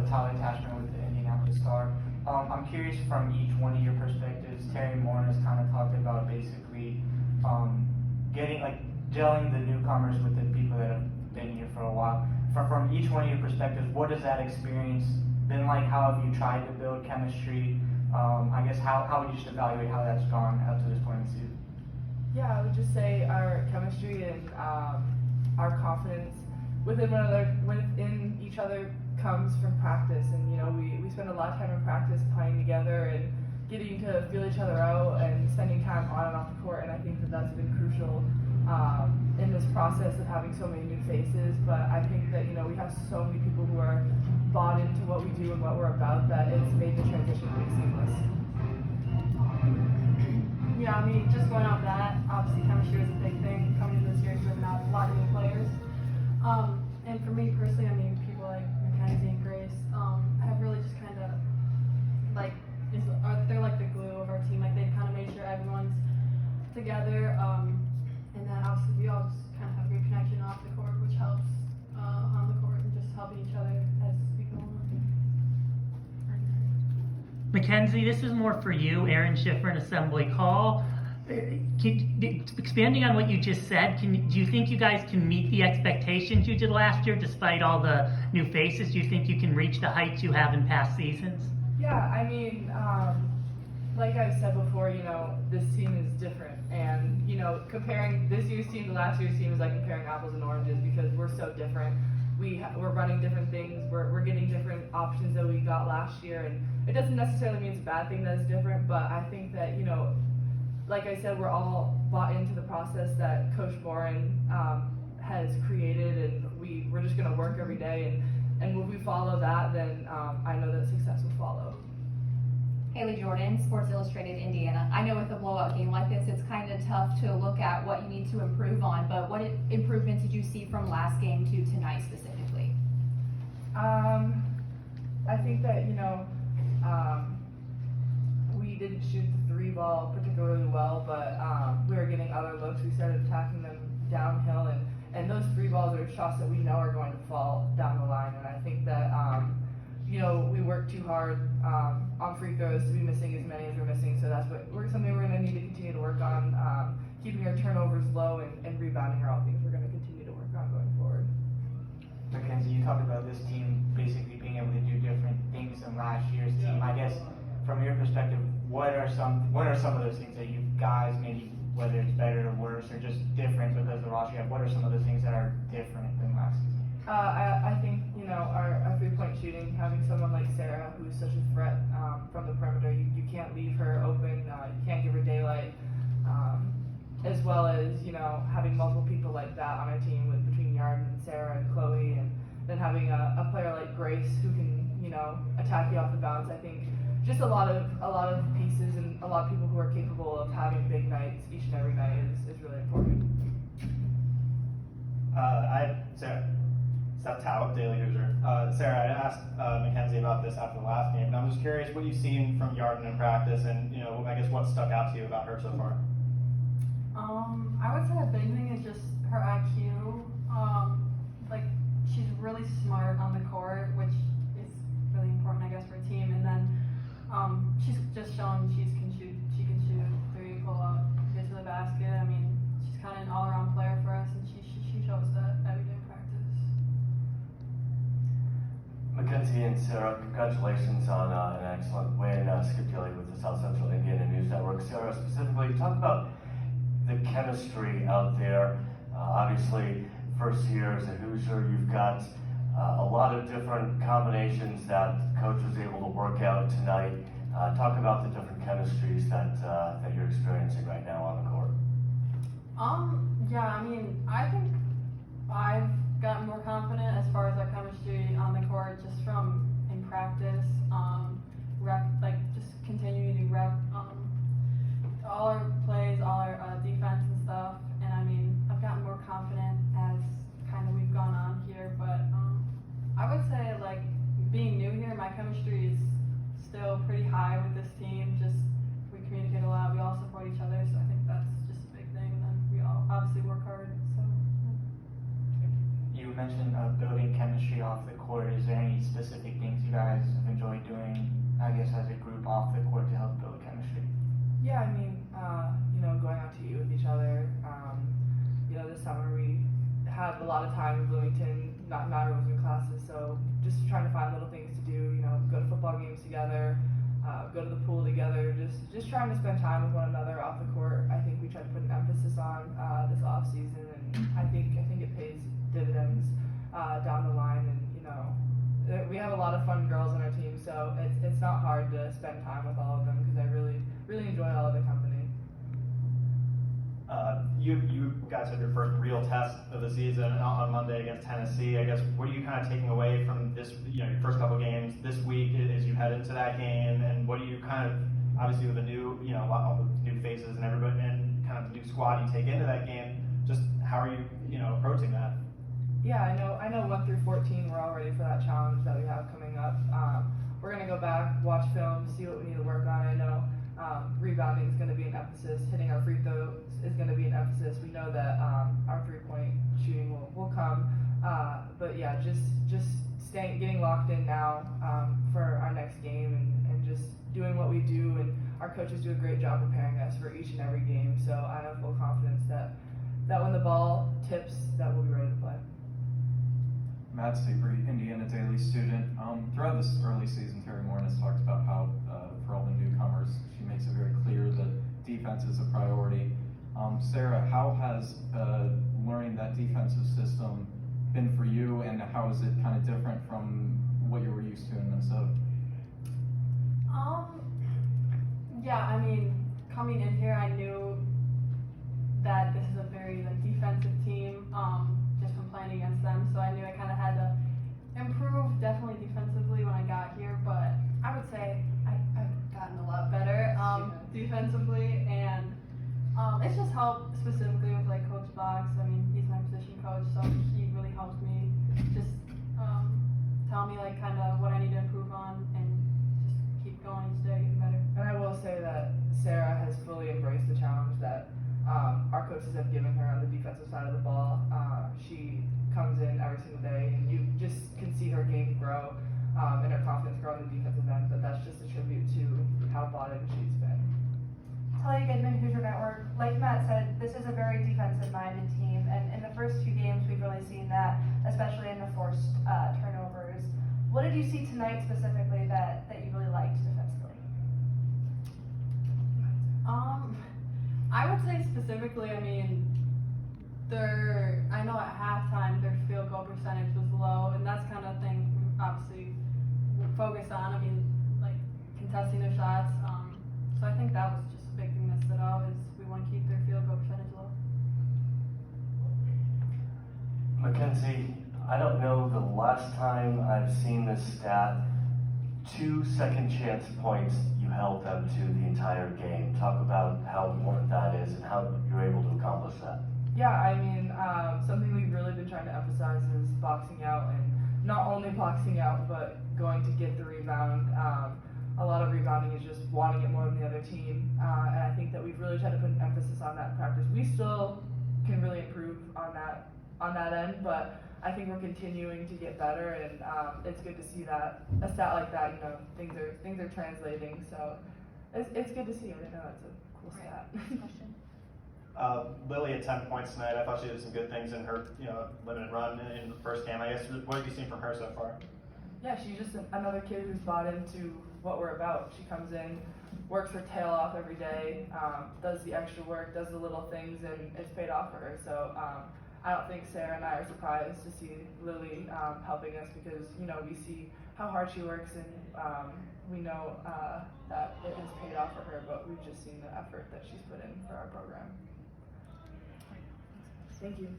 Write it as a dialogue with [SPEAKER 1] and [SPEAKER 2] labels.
[SPEAKER 1] Tyler Tashman with the Indianapolis Star. I'm curious from each one of your perspectives. Terry Moore has kind of talked about basically getting gelling the newcomers with the people that have been here for a while. From each one of your perspectives, what has that experience been like? How have you tried to build chemistry? I guess how would you just evaluate how that's gone up to this point in the season?
[SPEAKER 2] Yeah, I would just say our chemistry and our confidence within each other comes from practice, and we spend a lot of time in practice playing together and getting to feel each other out and spending time on and off the court, and I think that that's been crucial in this process of having so many new faces. But I think that we have so many people who are bought into what we do and what we're about that it's made the transition pretty seamless.
[SPEAKER 3] Yeah, I mean, just going off that, obviously chemistry is a big thing coming into this year, bringing out a lot of new players. And for me personally, I mean, people like Mackenzie and Grace have really just kind of they're like the glue of our team. Like they've kind of made sure everyone's together, and then obviously we all just kind of have a good connection off the court, which helps on the court and just helping each other as we go on.
[SPEAKER 4] Mackenzie, this is more for you. Aaron Schiffer in Assembly Call. Expanding on what you just said, do you think you guys can meet the expectations you did last year despite all the new faces? Do you think you can reach the heights you have in past seasons?
[SPEAKER 2] Yeah, I mean, like I've said before, this team is different, and comparing this year's team to last year's team is like comparing apples and oranges because we're so different. We're running different things. We're getting different options that we got last year, and it doesn't necessarily mean it's a bad thing that it's different. But I think that like I said, we're all bought into the process that Coach Boren has created, and we're just going to work every day. And when we follow that, then I know that success will follow.
[SPEAKER 5] Haley Jordan, Sports Illustrated, Indiana. I know with a blowout game like this, it's kind of tough to look at what you need to improve on, but what improvements did you see from last game to tonight specifically?
[SPEAKER 2] I think that, we didn't shoot the three ball particularly well, but we were getting other looks. We started attacking them downhill, and those three balls are shots that we know are going to fall down the line, and I think that we worked too hard on free throws to be missing as many as we're missing, so that's something we're going to need to continue to work on. Keeping our turnovers low and rebounding are all things we're going to continue to work on going forward.
[SPEAKER 1] Mackenzie, you talked about this team basically being able to do different things than last year's team. I guess from your perspective, what are some of those things that you guys maybe, whether it's better or worse or just different because of the roster you have, what are some of the things that are different than last season?
[SPEAKER 2] I think our three-point shooting, having someone like Sarah who's such a threat from the perimeter, you can't leave her open, you can't give her daylight, as well as having multiple people like that on our team between Yarden and Sarah and Chloe, and then having a player like Grace who can attack you off the bounce. I think just a lot of pieces and a lot of people who are capable of having big nights each and every night is really important.
[SPEAKER 6] Seth Tao, Daily Hoosier. Sarah, I asked Mackenzie about this after the last game, and I'm just curious what you've seen from Yarden in practice, and I guess what stuck out to you about her so far.
[SPEAKER 3] I would say a big thing is just her IQ. She's really smart on the court, which is really important, I guess, for a team. And then she's just shown she can shoot three, pull up, get to the basket. I mean, she's kind of an all-around player for us, and she shows that every day in practice.
[SPEAKER 7] Mackenzie and Sarah, congratulations on an excellent win. Skip Kelly with the South Central Indiana News Network. Sarah, specifically, talk about the chemistry out there. Obviously, first year as a Hoosier, you've got a lot of different combinations that coach was able to work out tonight. Talk about the different chemistries that you're experiencing right now on the court.
[SPEAKER 3] Yeah, I mean, I think I've gotten more confident as far as our chemistry on the court just from in practice, just continuing to rep all our plays, all our defense and stuff. And I mean, I've gotten more confident as kind of we've gone on here, but I would say being new here, my chemistry is still pretty high with this team. Just we communicate a lot, we all support each other, so I think that's just a big thing. And then we all obviously work hard. So
[SPEAKER 1] You mentioned building chemistry off the court. Is there any specific things you guys a group off the court to help build chemistry?
[SPEAKER 2] Yeah, I mean, going out to eat with each other. This summer we had a lot of time in Bloomington. Not everyone was in classes, so just trying to find little things to do. Go to football games together, go to the pool together. Just trying to spend time with one another off the court. I think we tried to put an emphasis on this off season, and I think it pays dividends down the line. And we have a lot of fun girls on our team, so it's not hard to spend time with all of them because I really enjoy all of the company.
[SPEAKER 6] You guys had your first real test of the season on Monday against Tennessee. I guess what are you kind of taking away from this? Your first couple games this week as you head into that game, and what do you kind of obviously with the new all the new faces and everybody and kind of the new squad you take into that game? Just how are you approaching that?
[SPEAKER 2] Yeah, I know 1 through 14 we're all ready for that challenge that we have coming up. We're gonna go back, watch film, see what we need to work on. I know rebounding is going to be an emphasis. Hitting our free throws is going to be an emphasis. We know that our 3-point shooting will come. But yeah, just getting locked in now for our next game and just doing what we do. And our coaches do a great job preparing us for each and every game. So I have full confidence that when the ball tips, that we'll be ready to play.
[SPEAKER 8] Matt Seabury, Indiana Daily student. Throughout this early season, Terry Moore has talked about how, for all the newcomers, she makes it very clear that defense is a priority. Sarah, how has learning that defensive system been for you, and how is it kind of different from what you were used to in Minnesota?
[SPEAKER 3] Yeah, I mean, coming in here, I knew that this is a very defensive team. Just from playing against them, so I knew I kind of had to improve definitely defensively when I got here, but I would say I've gotten a lot better defensively, and it's just helped specifically with like Coach Box. I mean, he's my position coach, so he really helps me just tell me like kind of what I need to improve on and just keep going, stay getting better.
[SPEAKER 2] And I will say that Sarah has fully embraced the challenge that our coaches have given her on the defensive side of the ball. She comes in every single day, and you just can see her game grow and her confidence grow on the defensive end. But that's just a tribute to how bought in she's been.
[SPEAKER 9] Talia Goodman, Hoosier Network. Like Matt said, this is a very defensive-minded team, and in the first 2 games, we've really seen that, especially in the forced turnovers. What did you see tonight specifically that you really liked defensively?
[SPEAKER 3] I would say specifically, I mean, I know at halftime their field goal percentage was low, and that's kind of thing we obviously focus on. I mean, like contesting their shots. So I think that was just a big thing that stood out is we want to keep their field goal percentage low.
[SPEAKER 7] Mackenzie, I don't know the last time I've seen this stat. 2 second chance points you held them to the entire game. Talk about how important that is and how you're able to accomplish that.
[SPEAKER 2] Yeah, I mean, something we've really been trying to emphasize is boxing out, and not only boxing out, but going to get the rebound. A lot of rebounding is just wanting it more than the other team, and I think that we've really tried to put an emphasis on that in practice. We still can really improve on that end, but I think we're continuing to get better, and it's good to see that a stat like that, things are translating. So it's good to see. I know that's a cool stat.
[SPEAKER 6] Lily had 10 points tonight. I thought she did some good things in her limited run in the first game. I guess what have you seen from her so far?
[SPEAKER 2] Yeah, she's just another kid who's bought into what we're about. She comes in, works her tail off every day, does the extra work, does the little things, and it's paid off for her. So I don't think Sarah and I are surprised to see Lily helping us because we see how hard she works, and we know that it has paid off for her, but we've just seen the effort that she's put in for our program. Thank you.